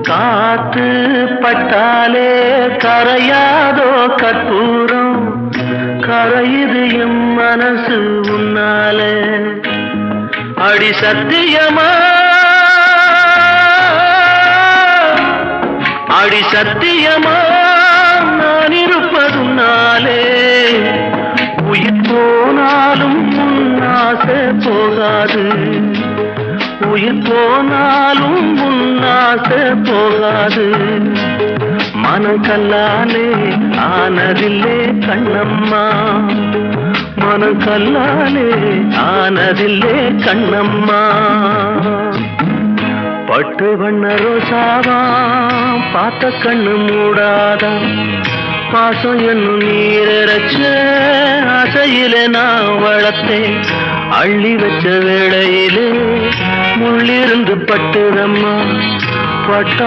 காத்து பட்டாலே கரையாதோ கற்பூரம், கரையுது எம் மனசு உன்னாலே. அடி சத்தியமா, அடி சத்தியமா நான் இருப்பதுனாலே, உயிர் போனாலும் உன்னாசை போகாது, உயிர் போனாலும் உன்னாசை போகாது. மனக்கல்லாலே ஆனதில்லே கண்ணம்மா, மனக்கல்லாலே ஆனதில்லே கண்ணம்மா. பட்டு வண்ண ரோசாவா பார்த்த கண்ணு மூடாதா, பாசம் என்னும் நீரச்ச ஆசையில நான் வளர்த்தேன். அள்ளி வச்ச வேளையிலே முள்ளிருந்து பட்டுதம்மா, பட்ட